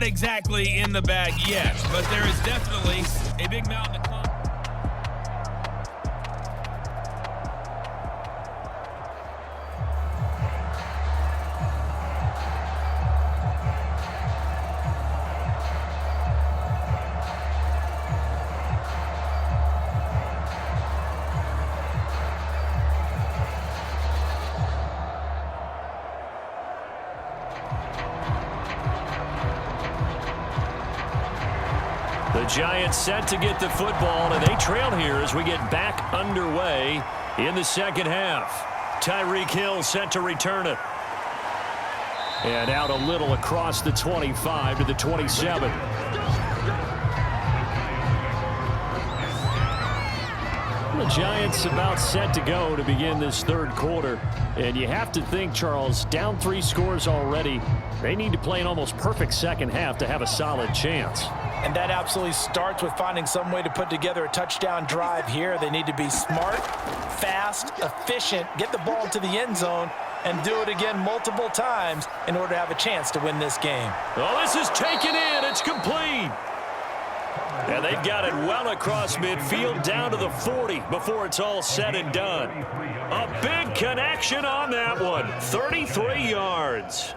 not exactly in the bag yet, but there is definitely a big mountain to climb. The Giants set to get the football, and they trail here as we get back underway in the second half. Tyreek Hill set to return it. And out a little across the 25 to the 27. The Giants about set to go to begin this third quarter. And you have to think, Charles, down 3 scores already. They need to play an almost perfect second half to have a solid chance. And that absolutely starts with finding some way to put together a touchdown drive here. They need to be smart, fast, efficient, get the ball to the end zone, and do it again multiple times in order to have a chance to win this game. Oh, this is taken in. It's complete. And they've got it well across midfield down to the 40 before it's all said and done. A big connection on that one. 33 yards.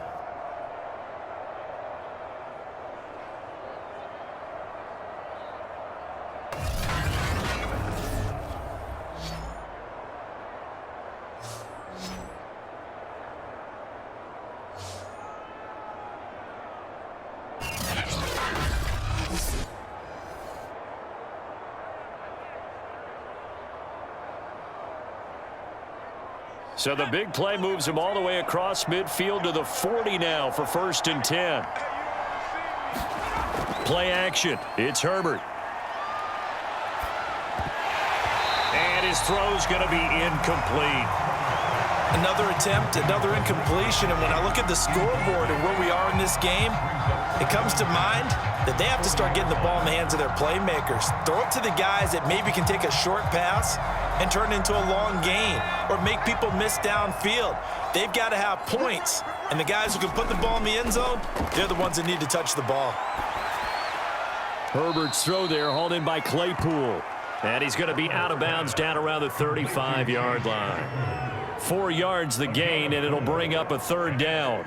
So the big play moves him all the way across midfield to the 40 now for 1st and 10. Play action. It's Herbert. And his throw's going to be incomplete. Another attempt, another incompletion, and when I look at the scoreboard and where we are in this game, it comes to mind that they have to start getting the ball in the hands of their playmakers. Throw it to the guys that maybe can take a short pass and turn it into a long gain or make people miss downfield. They've got to have points, and the guys who can put the ball in the end zone, they're the ones that need to touch the ball. Herbert's throw there hauled in by Claypool. And he's going to be out of bounds down around the 35-yard line. 4 yards the gain, and it'll bring up a 3rd down.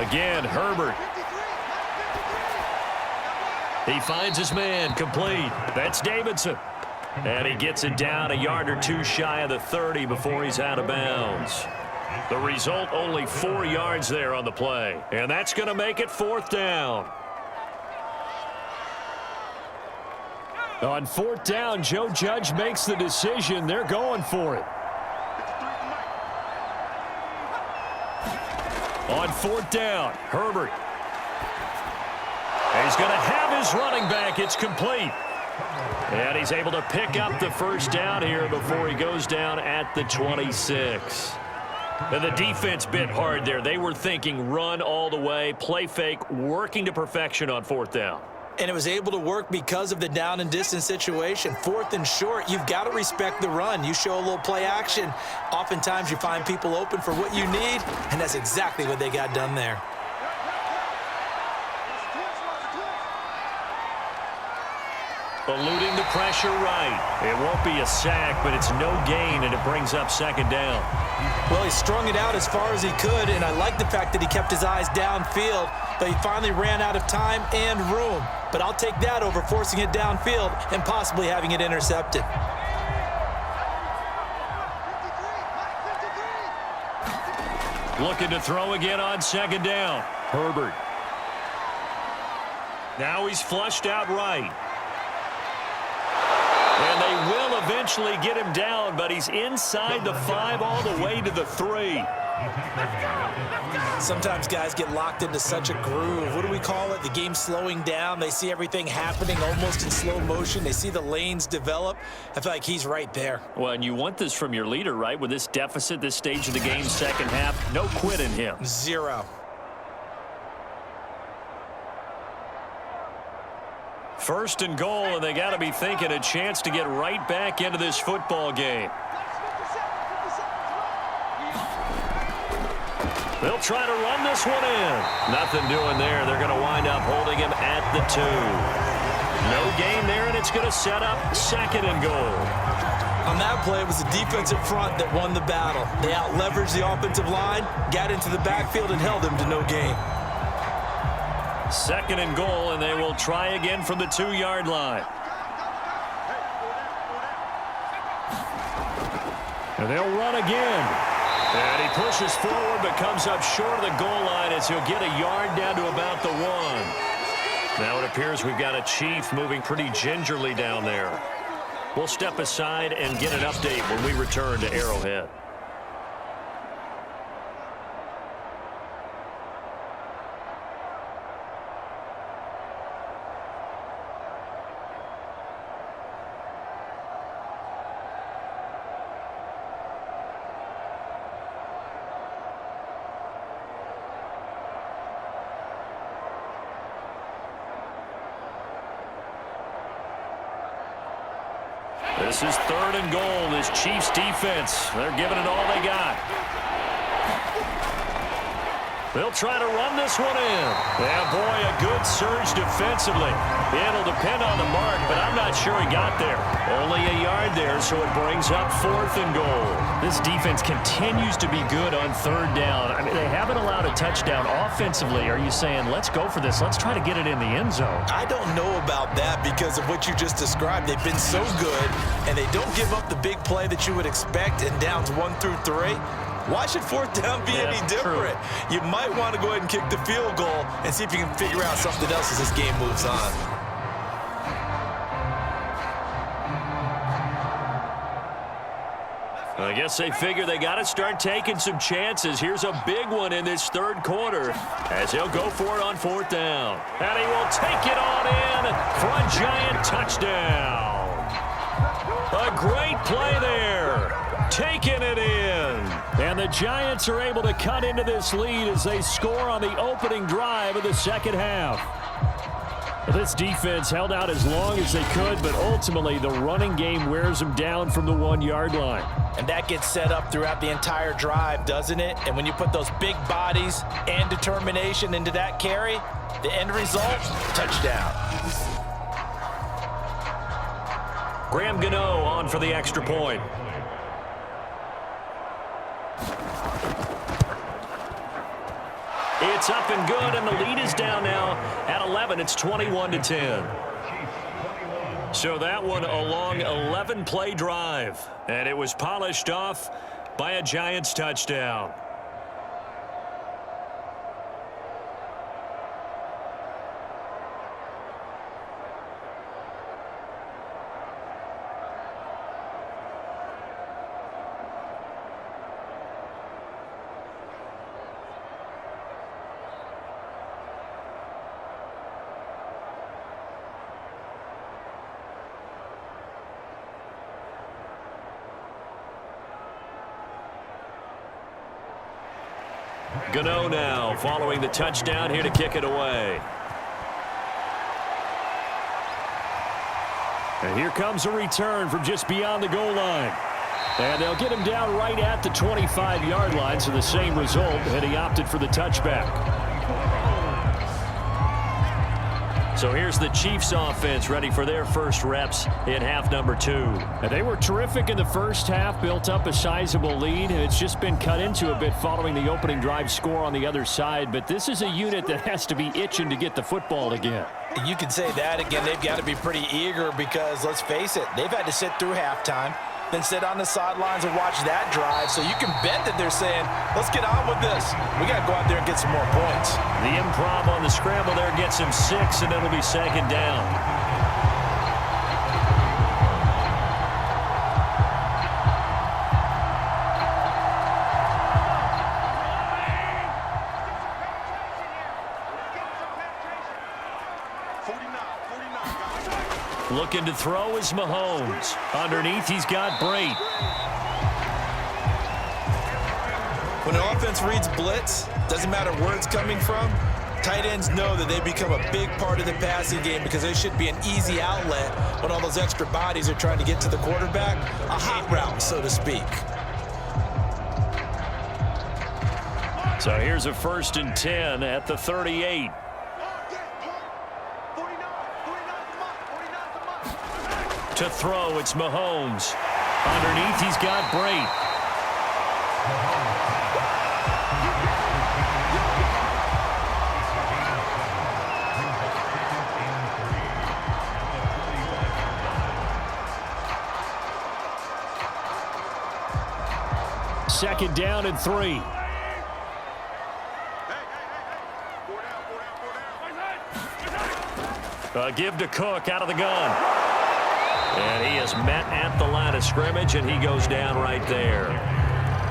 Again, Herbert. He finds his man, complete. That's Davidson. And he gets it down a yard or 2 shy of the 30 before he's out of bounds. The result, only 4 yards there on the play. And that's going to make it 4th down. On 4th down, Joe Judge makes the decision. They're going for it. On 4th down, Herbert. He's going to have his running back. It's complete. And he's able to pick up the 1st down here before he goes down at the 26. And the defense bit hard there. They were thinking run all the way, play fake, working to perfection on 4th down. And it was able to work because of the down and distance situation. 4th and short, you've got to respect the run. You show a little play action. Oftentimes you find people open for what you need, and that's exactly what they got done there. Eluding the pressure right. It won't be a sack, but it's no gain, and it brings up 2nd down. Well, he strung it out as far as he could, and I like the fact that he kept his eyes downfield, but he finally ran out of time and room. But I'll take that over forcing it downfield and possibly having it intercepted. Looking to throw again on 2nd down. Herbert. Now he's flushed out right. And they will eventually get him down, but he's inside the 5 all the way to the 3. Sometimes guys get locked into such a groove. What do we call it? The game slowing down. They see everything happening almost in slow motion. They see the lanes develop. I feel like he's right there. Well, and you want this from your leader, right? With this deficit, this stage of the game, second half, no quit in him. Zero. First and goal, and they got to be thinking a chance to get right back into this football game. They'll try to run this one in. Nothing doing there. They're going to wind up holding him at the 2. No gain there, and it's going to set up second and goal. On that play, it was the defensive front that won the battle. They out-leveraged the offensive line, got into the backfield, and held him to no gain. Second and goal, and they will try again from the 2-yard line. And they'll run again. And he pushes forward but comes up short of the goal line as he'll get a yard down to about the 1. Now it appears we've got a Chief moving pretty gingerly down there. We'll step aside and get an update when we return to Arrowhead. This is third and goal. This Chiefs defense, they're giving it all they got. They'll try to run this one in. Yeah, boy, a good surge defensively. It'll depend on the mark, but I'm not sure he got there. Only a yard there, so it brings up fourth and goal. This defense continues to be good on third down. I mean, they haven't allowed a touchdown offensively. Are you saying, let's go for this? Let's try to get it in the end zone. I don't know about that because of what you just described. They've been so good, and they don't give up the big play that you would expect in downs 1 through 3. Why should fourth down be any different? True. You might want to go ahead and kick the field goal and see if you can figure out something else as this game moves on. I guess they figure they got to start taking some chances. Here's a big one in this third quarter as he'll go for it on fourth down. And he will take it on in for a giant touchdown. A great play there. Taking it in. And the Giants are able to cut into this lead as they score on the opening drive of the second half. This defense held out as long as they could, but ultimately the running game wears them down from the 1-yard line. And that gets set up throughout the entire drive, doesn't it? And when you put those big bodies and determination into that carry, the end result, touchdown. Graham Gano on for the extra point. It's up and good, and the lead is down now at 11. It's 21-10. So that one a long 11-play drive, and it was polished off by a Giants touchdown. Gano now following the touchdown here to kick it away. And here comes a return from just beyond the goal line. And they'll get him down right at the 25-yard line, so the same result, and he opted for the touchback. So here's the Chiefs offense ready for their first reps in half number 2. And they were terrific in the first half, built up a sizable lead, and it's just been cut into a bit following the opening drive score on the other side. But this is a unit that has to be itching to get the football again. You can say that again. They've got to be pretty eager because, let's face it, they've had to sit through halftime, then sit on the sidelines and watch that drive. So you can bet that they're saying, let's get on with this. We got to go out there and get some more points. The improv on the scramble there gets him 6, and it'll be second down. Looking to throw is Mahomes. Underneath, he's got Brate. When an offense reads blitz, doesn't matter where it's coming from, tight ends know that they become a big part of the passing game because they should be an easy outlet when all those extra bodies are trying to get to the quarterback. A hot route, so to speak. So here's a 1st and 10 at the 38. To throw, it's Mahomes. Underneath, he's got Brate. Second down and 3. Give to Cook out of the gun. And he is met at the line of scrimmage, and he goes down right there.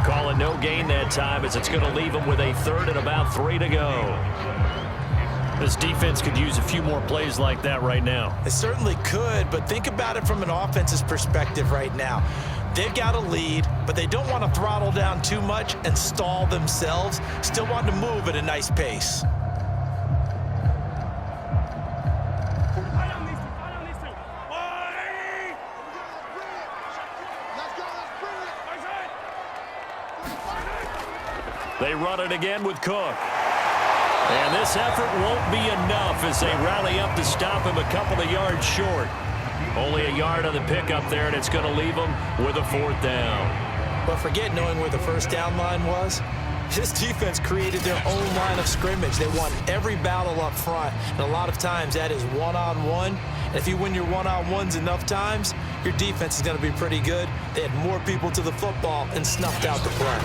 Call it no gain that time as it's going to leave him with a 3rd and about 3 to go. This defense could use a few more plays like that right now. It certainly could, but think about it from an offense's perspective right now. They've got a lead, but they don't want to throttle down too much and stall themselves. Still want to move at a nice pace. They run it again with Cook. And this effort won't be enough as they rally up to stop him a couple of yards short. Only a yard on the pickup there, and it's going to leave them with a 4th down. But forget knowing where the 1st down line was. This defense created their own line of scrimmage. They won every battle up front, and a lot of times that is one-on-one. And if you win your one-on-ones enough times, your defense is going to be pretty good. They had more people to the football and snuffed out the play.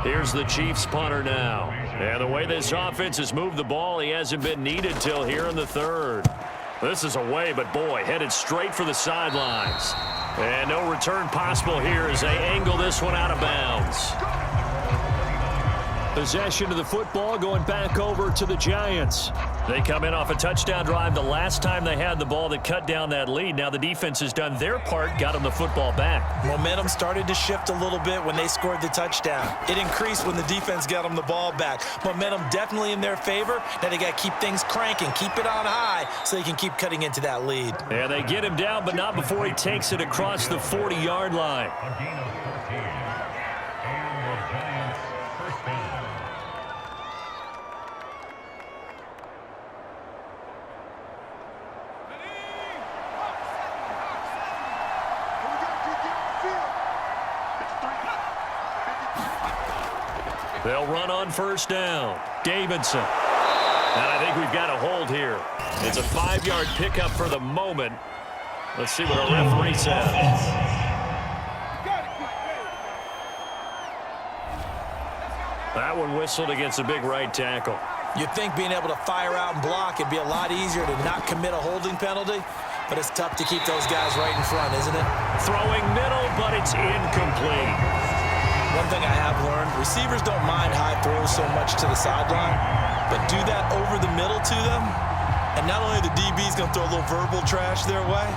Here's the Chiefs punter now. And the way this offense has moved the ball, he hasn't been needed till here in the 3rd. This is away, but boy, headed straight for the sidelines. And no return possible here as they angle this one out of bounds. Possession of the football going back over to the Giants. They come in off a touchdown drive the last time they had the ball that cut down that lead. Now the defense has done their part, got them the football back. Momentum started to shift a little bit when they scored the touchdown. It increased when the defense got them the ball back. Momentum definitely in their favor. Now they got to keep things cranking, keep it on high so they can keep cutting into that lead. And they get him down, but not before he takes it across the 40-yard line. They'll run on 1st down. Davidson. And I think we've got a hold here. It's a 5-yard pickup for the moment. Let's see what our referee says. That one whistled against a big right tackle. You'd think being able to fire out and block it'd be a lot easier to not commit a holding penalty, but it's tough to keep those guys right in front, isn't it? Throwing middle, but it's incomplete. One thing I have learned, receivers don't mind high throws so much to the sideline, but do that over the middle to them, and not only the DB's going to throw a little verbal trash their way,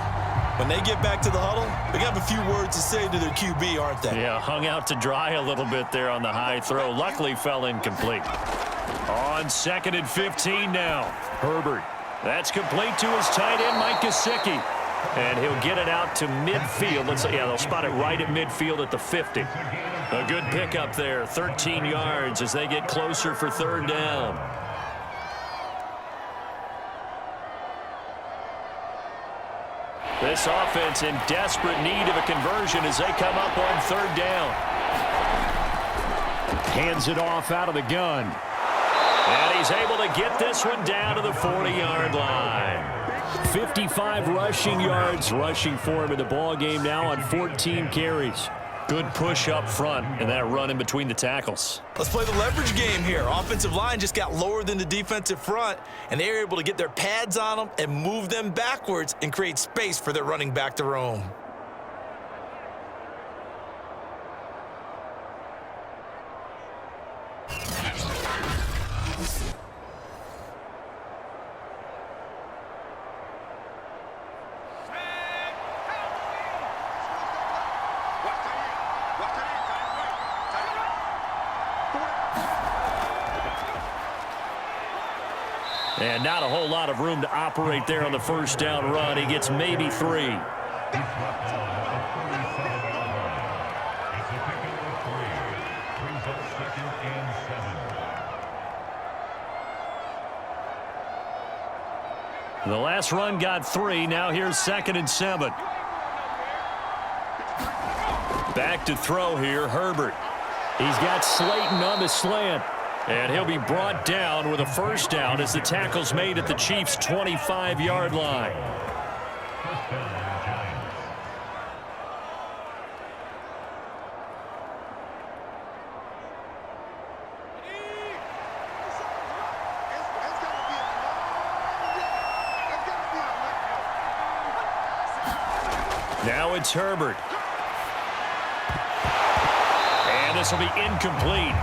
when they get back to the huddle, they have a few words to say to their QB, aren't they? Yeah, hung out to dry a little bit there on the high throw. Luckily fell incomplete. On 2nd and 15 now. Herbert. That's complete to his tight end, Mike Gesicki. And he'll get it out to midfield. They'll spot it right at midfield at the 50. A good pickup there, 13 yards as they get closer for 3rd down. This offense in desperate need of a conversion as they come up on 3rd down. Hands it off out of the gun. And he's able to get this one down to the 40-yard line. 55 rushing yards rushing for him in the ball game now on 14 carries. Good push up front and that run in between the tackles. Let's play the leverage game here. Offensive line just got lower than the defensive front, and they were able to get their pads on them and move them backwards and create space for their running back to roam. And not a whole lot of room to operate there on the first down run. He gets maybe 3. The last run got 3. Now here's 2nd and 7. Back to throw here, Herbert. He's got Slayton on the slant. And he'll be brought down with a first down as the tackle's made at the Chiefs' 25-yard line. Now it's Herbert. And this will be incomplete.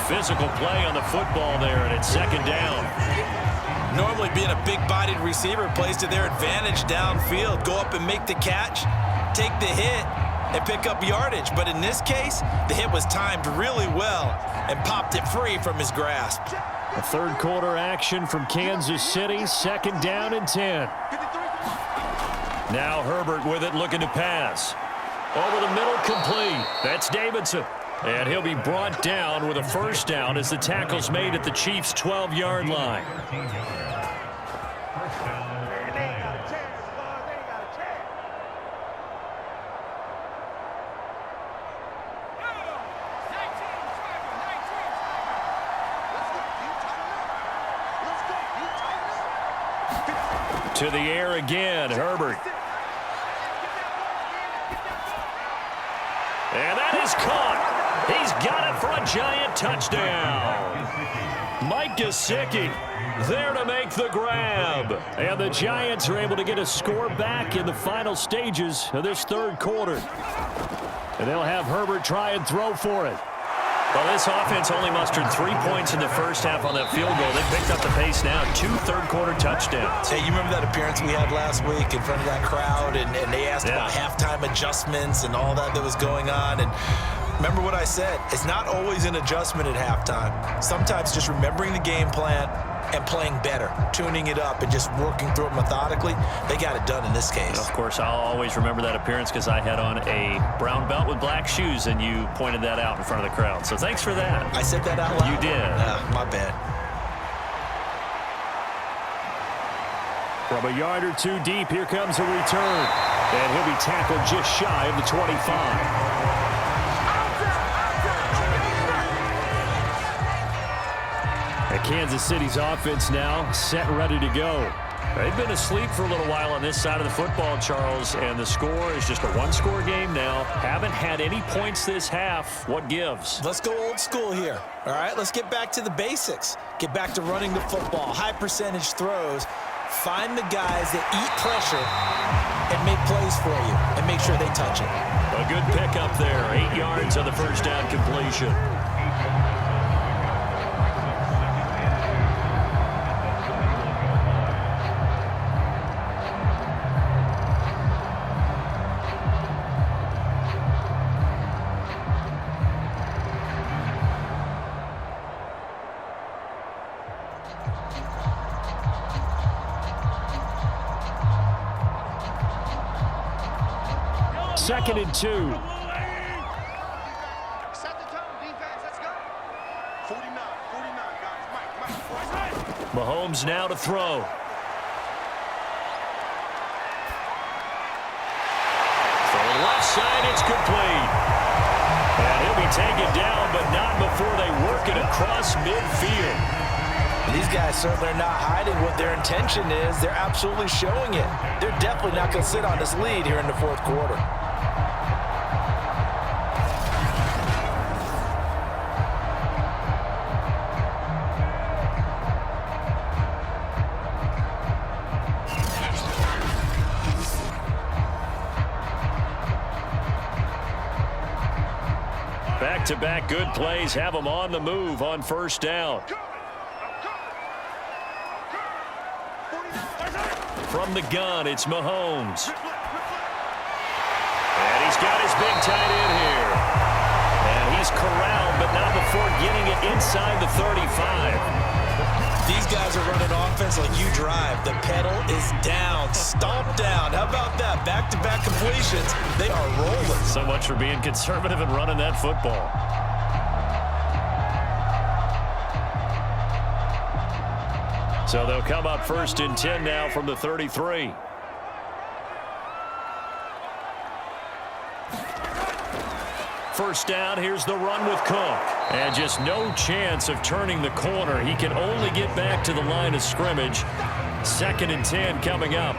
Physical play on the football there, and it's 2nd down. Normally being a big-bodied receiver plays to their advantage downfield. Go up and make the catch, take the hit, and pick up yardage. But in this case, the hit was timed really well and popped it free from his grasp. A third quarter action from Kansas City, 2nd down and 10. Now Herbert with it, looking to pass. Over the middle, complete. That's Davidson. And he'll be brought down with a first down as the tackle's made at the Chiefs' 12-yard line. To the air again, Herbert. And that is caught. He's got it for a giant touchdown. Mike Gesicki there to make the grab. And the Giants are able to get a score back in the final stages of this third quarter. And they'll have Herbert try and throw for it. Well, this offense only mustered 3 points in the first half on that field goal. They picked up the pace now. 2 third-quarter touchdowns. Hey, you remember that appearance we had last week in front of that crowd, and they asked about halftime adjustments and all that was going on, and remember what I said. It's not always an adjustment at halftime. Sometimes just remembering the game plan and playing better, tuning it up and just working through it methodically. They got it done in this case. And of course, I'll always remember that appearance because I had on a brown belt with black shoes, and you pointed that out in front of the crowd. So thanks for that. I said that out loud? You did. My bad. From a yard or 2 deep, here comes a return. And he'll be tackled just shy of the 25. And Kansas City's offense now set and ready to go. They've been asleep for a little while on this side of the football, Charles, and the score is just a one-score game now. Haven't had any points this half. What gives? Let's go old school here, all right? Let's get back to the basics. Get back to running the football, high-percentage throws. Find the guys that eat pressure and make plays for you and make sure they touch it. A good pickup there. 8 yards on the first down completion. Second and 2. Set the tone, defense. Let's go. 49, guys. Mike. Mahomes now to throw. From the left side, it's complete. And he'll be taken down, but not before they work it across midfield. These guys certainly are not hiding what their intention is. They're absolutely showing it. They're definitely not going to sit on this lead here in the fourth quarter. Back-to-back good plays have them on the move on first down. From the gun, it's Mahomes. And he's got his big tight end here. And he's corralled, but not before getting it inside the 35. These guys are running offense like you drive. The pedal is down, stomped down. How about that? Back-to-back completions. They are rolling. So much for being conservative and running that football. So they'll come up 1st and 10 now from the 33. First down, here's the run with Cook. And just no chance of turning the corner. He can only get back to the line of scrimmage. 2nd and 10 coming up.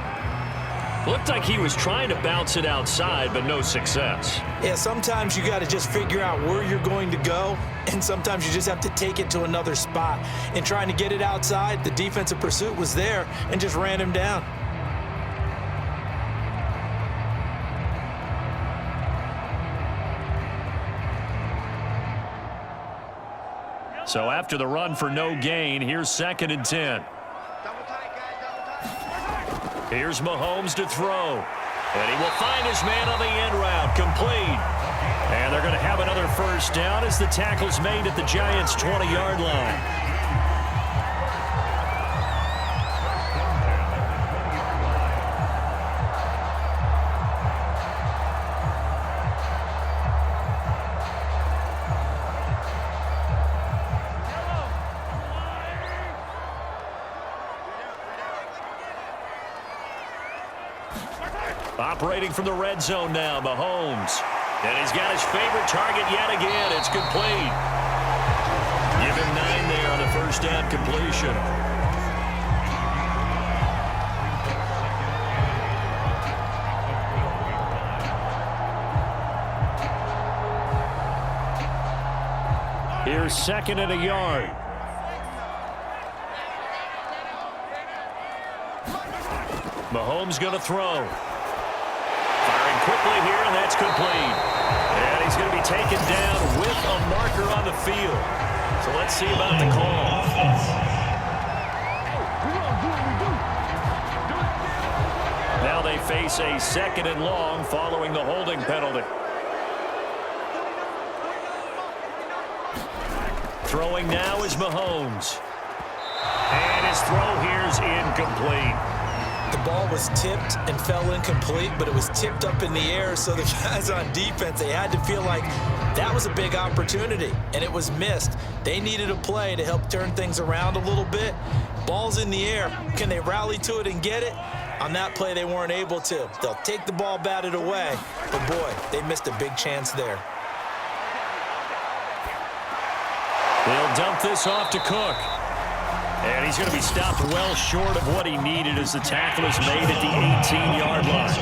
Looked like he was trying to bounce it outside, but no success. Yeah, sometimes you got to just figure out where you're going to go, and sometimes you just have to take it to another spot. In trying to get it outside, the defensive pursuit was there and just ran him down. So after the run for no gain, here's 2nd and 10. Double tight, guys, double tight. Here's Mahomes to throw. And he will find his man on the end route. Complete. And they're going to have another first down as the tackle's made at the Giants' 20-yard line. Operating from the red zone now, Mahomes. And he's got his favorite target yet again. It's complete. Give him 9 there on the first down completion. Here's 2nd and a yard. Mahomes going to throw. Firing quickly here, and that's complete. And he's going to be taken down with a marker on the field. So let's see about the call. Now they face a 2nd and long following the holding penalty. Throwing now is Mahomes. And his throw here is incomplete. The ball was tipped and fell incomplete, but it was tipped up in the air, so the guys on defense, they had to feel like that was a big opportunity, and it was missed. They needed a play to help turn things around a little bit. Ball's in the air. Can they rally to it and get it? On that play, they weren't able to. They'll take the ball batted away, but boy, they missed a big chance there. They'll dump this off to Cook. And he's going to be stopped well short of what he needed as the tackle is made at the 18-yard line.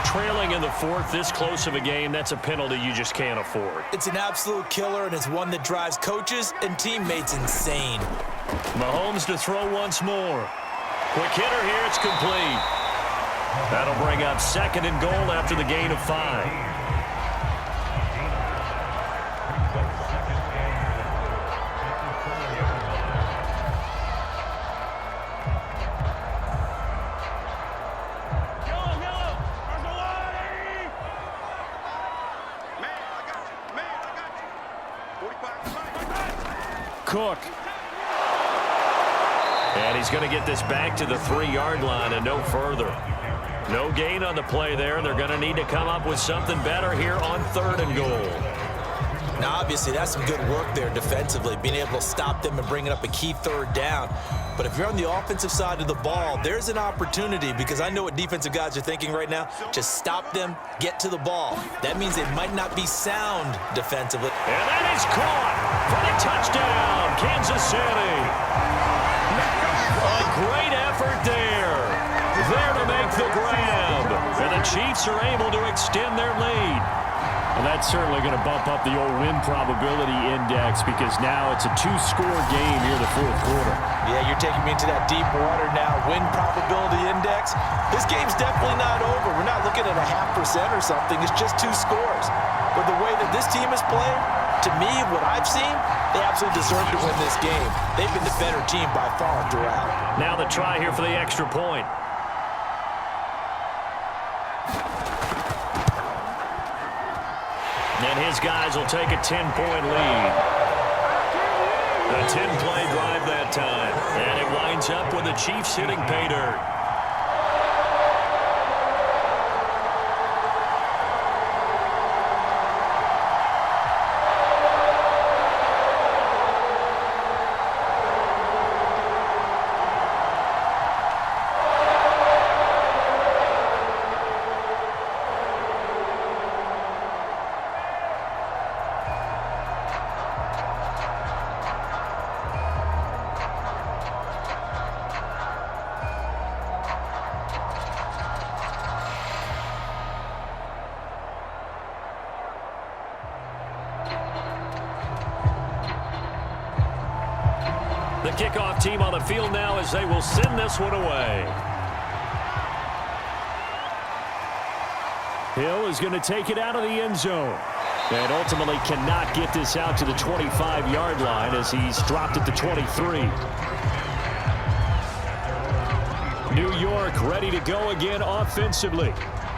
Trailing in the 4th, this close of a game, that's a penalty you just can't afford. It's an absolute killer, and it's one that drives coaches and teammates insane. Mahomes to throw once more. Quick hitter here, it's complete. That'll bring up 2nd and goal after the gain of 5. Cook. And he's going to get this back to the 3-yard line and no further. No gain on the play there. They're going to need to come up with something better here on 3rd and goal. Now, obviously, that's some good work there defensively, being able to stop them and bringing up a key 3rd down. But if you're on the offensive side of the ball, there's an opportunity, because I know what defensive guys are thinking right now. Just stop them, get to the ball. That means they might not be sound defensively. And that is caught for the touchdown, Kansas City. A great effort there. There to make the grab. And the Chiefs are able to extend their lead. And that's certainly going to bump up the old win probability index, because now it's a 2-score game here in the 4th quarter. Yeah, you're taking me into that deep water now. Win probability index. This game's definitely not over. We're not looking at a 0.5% or something. It's just 2 scores. But the way that this team is playing, to me, what I've seen, they absolutely deserve to win this game. They've been the better team by far throughout. Now the try here for the extra point. And his guys will take a 10-point lead. A 10-play drive that time. And it winds up with the Chiefs hitting pay dirt. The kickoff team on the field now as they will send this one away. Hill is going to take it out of the end zone. And ultimately cannot get this out to the 25-yard line as he's dropped it to 23. New York ready to go again offensively.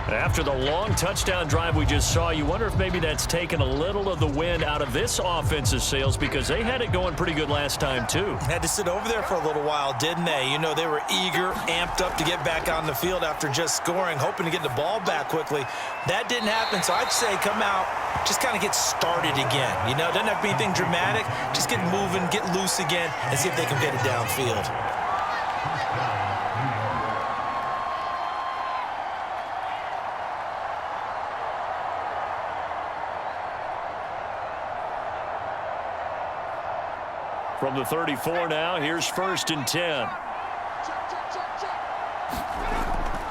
After the long touchdown drive we just saw, you wonder if maybe that's taken a little of the wind out of this offensive sails because they had it going pretty good last time too. Had to sit over there for a little while, didn't they? You know, they were eager, amped up to get back on the field after just scoring, hoping to get the ball back quickly. That didn't happen, so I'd say come out, just kind of get started again. You know, doesn't have to be anything dramatic. Just get moving, get loose again, and see if they can get it downfield. From the 34 now, here's 1st and 10.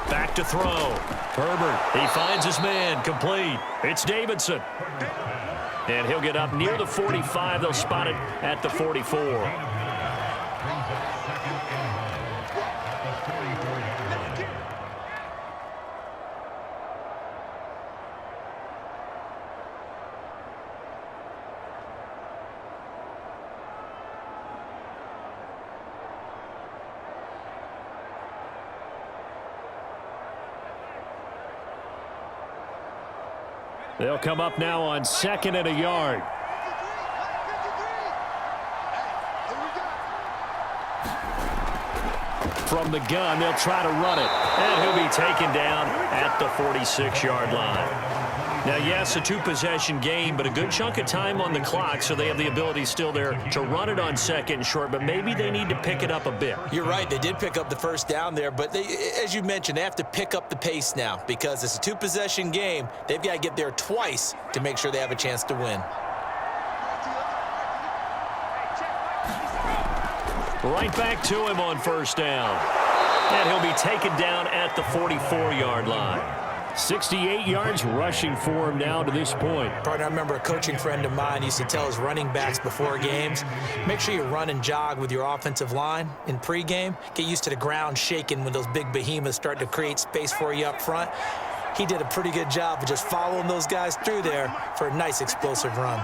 Back to throw. Herbert, he finds his man, complete. It's Davidson. And he'll get up near the 45. They'll spot it at the 44. They'll come up now on 2nd and a yard. From the gun, they'll try to run it. And he'll be taken down at the 46-yard line. Now, yes, a two-possession game, but a good chunk of time on the clock, so they have the ability still there to run it on 2nd and short, but maybe they need to pick it up a bit. You're right. They did pick up the first down there, but they, as you mentioned, they have to pick up the pace now because it's a two-possession game. They've got to get there twice to make sure they have a chance to win. Right back to him on 1st down. And he'll be taken down at the 44-yard line. 68 yards rushing for him now to this point. Partner, I remember a coaching friend of mine used to tell his running backs before games, make sure you run and jog with your offensive line in pregame. Get used to the ground shaking when those big behemoths start to create space for you up front. He did a pretty good job of just following those guys through there for a nice explosive run.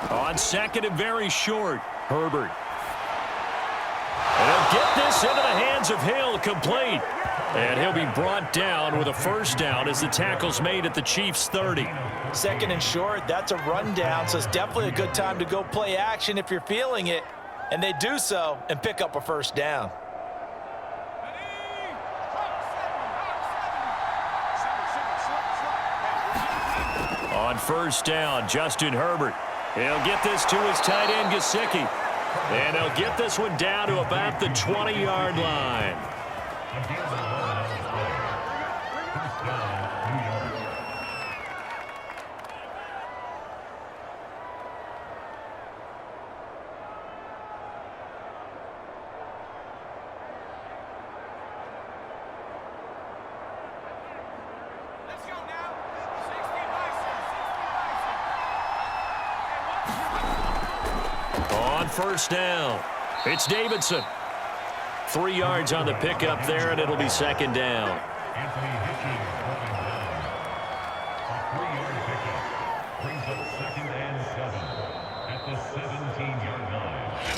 On 2nd and very short, Herbert. And he'll get this into the hands of Hill, complete. And he'll be brought down with a 1st down as the tackle's made at the Chiefs' 30. 2nd and short, that's a rundown, so it's definitely a good time to go play action if you're feeling it. And they do so and pick up a 1st down. On 1st down, Justin Herbert. He'll get this to his tight end, Gesicki. And he'll get this one down to about the 20-yard line. On 1st down, it's Davidson. 3 yards on the pickup there, and it'll be 2nd down.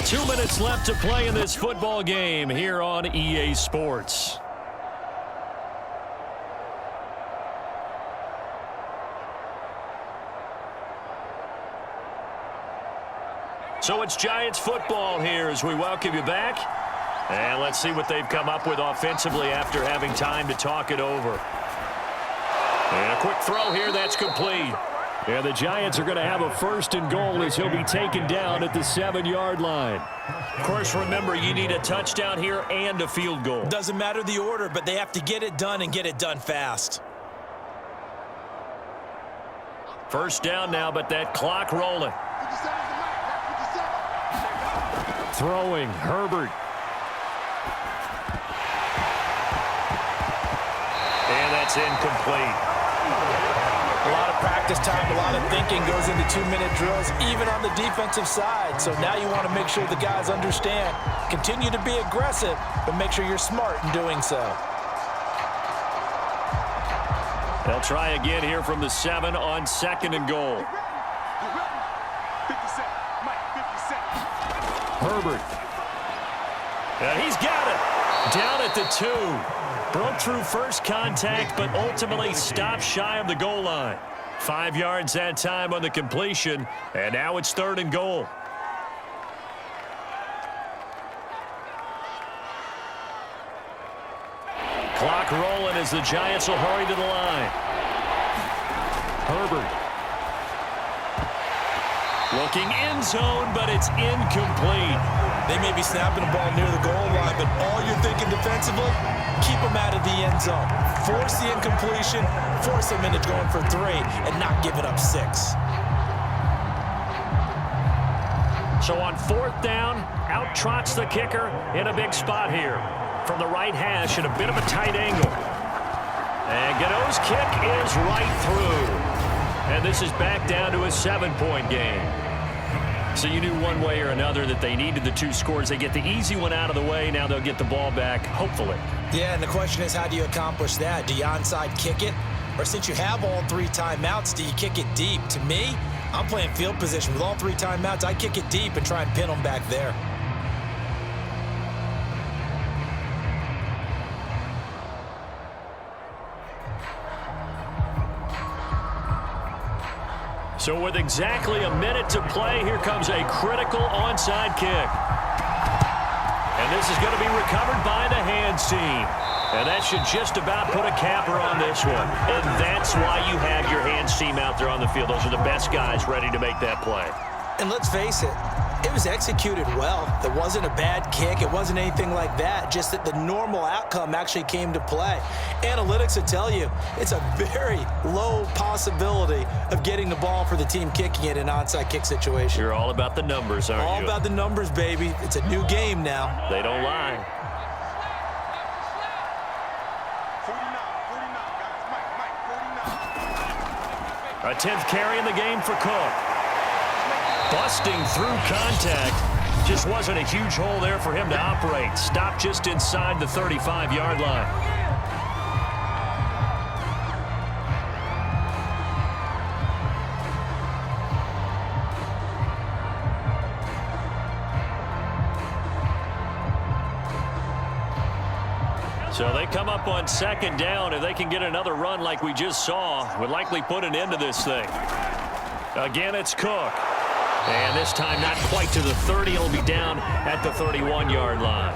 2 minutes left to play in this football game here on EA Sports. So it's Giants football here as we welcome you back. And let's see what they've come up with offensively after having time to talk it over. And a quick throw here that's complete. And the Giants are going to have a 1st and goal as he'll be taken down at the 7-yard line. Of course, remember, you need a touchdown here and a field goal. Doesn't matter the order, but they have to get it done and get it done fast. 1st down now, but that clock rolling. Throwing, Herbert. And that's incomplete. A lot of practice time, a lot of thinking goes into 2-minute drills, even on the defensive side. So now you want to make sure the guys understand. Continue to be aggressive, but make sure you're smart in doing so. They'll try again here from the 7 on 2nd and goal. Herbert. And he's got it. Down at the 2. Broke through first contact, but ultimately stopped shy of the goal line. 5 yards that time on the completion, and now it's 3rd and goal. Clock rolling as the Giants will hurry to the line. Herbert. Looking end zone, but it's incomplete. They may be snapping the ball near the goal line, but all you're thinking defensively, keep them out of the end zone. Force the incompletion, force them into going for 3, and not give it up 6. So on 4th down, out trots the kicker in a big spot here. From the right hash at a bit of a tight angle. And Gano's kick is right through. And this is back down to a 7-point game. So you knew one way or another that they needed the 2 scores. They get the easy one out of the way. Now they'll get the ball back, hopefully. Yeah, and the question is, how do you accomplish that? Do you onside kick it? Or since you have all 3 timeouts, do you kick it deep? To me, I'm playing field position. With all 3 timeouts, I kick it deep and try and pin them back there. So with exactly a minute to play, here comes a critical onside kick. And this is going to be recovered by the hands team. And that should just about put a capper on this one. And that's why you have your hands team out there on the field. Those are the best guys ready to make that play. And let's face it, it was executed well. It wasn't a bad kick. It wasn't anything like that. Just that the normal outcome actually came to play. Analytics will tell you it's a very low possibility of getting the ball for the team kicking it in an onside kick situation. You're all about the numbers, aren't you? All about the numbers, baby. It's a new game now. They don't lie. 49, 49, guys. Mike, 49. A 10th carry in the game for Cook. Busting through contact. Just wasn't a huge hole there for him to operate. Stopped just inside the 35-yard line. So they come up on 2nd down. If they can get another run like we just saw, would likely put an end to this thing. Again, it's Cook. And this time not quite to the 30. It'll be down at the 31-yard line.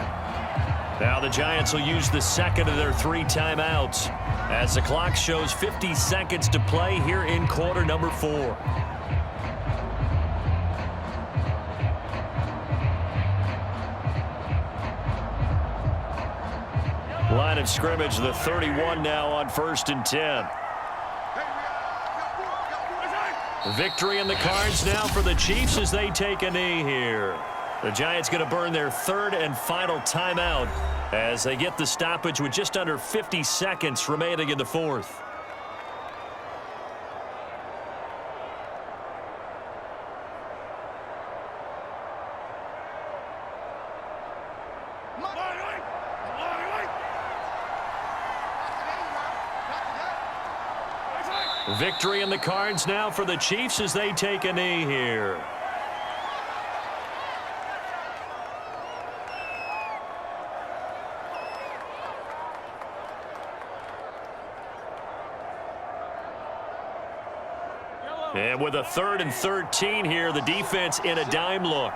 Now the Giants will use the 2nd of their 3 timeouts as the clock shows 50 seconds to play here in quarter number 4. Line of scrimmage, the 31 now on 1st and 10. Victory in the cards now for the Chiefs as they take a knee here. The Giants going to burn their 3rd and final timeout as they get the stoppage with just under 50 seconds remaining in the 4th. Victory in the cards now for the Chiefs as they take a knee here. And with a 3rd and 13 here, the defense in a dime look.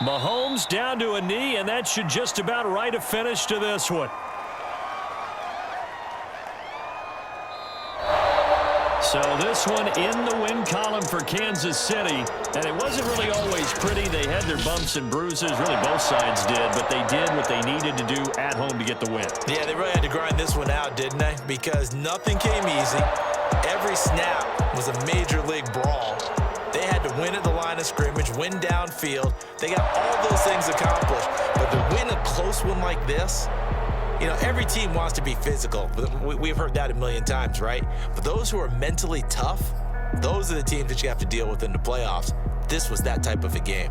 Mahomes down to a knee, and that should just about write a finish to this one. So this one in the win column for Kansas City. And it wasn't really always pretty. They had their bumps and bruises. Really, both sides did. But they did what they needed to do at home to get the win. Yeah, they really had to grind this one out, didn't they? Because nothing came easy. Every snap was a major league brawl. They had to win at the line of scrimmage, win downfield. They got all those things accomplished. But to win a close one like this, you know, every team wants to be physical. We've heard that a million times, right? But those who are mentally tough, those are the teams that you have to deal with in the playoffs. This was that type of a game.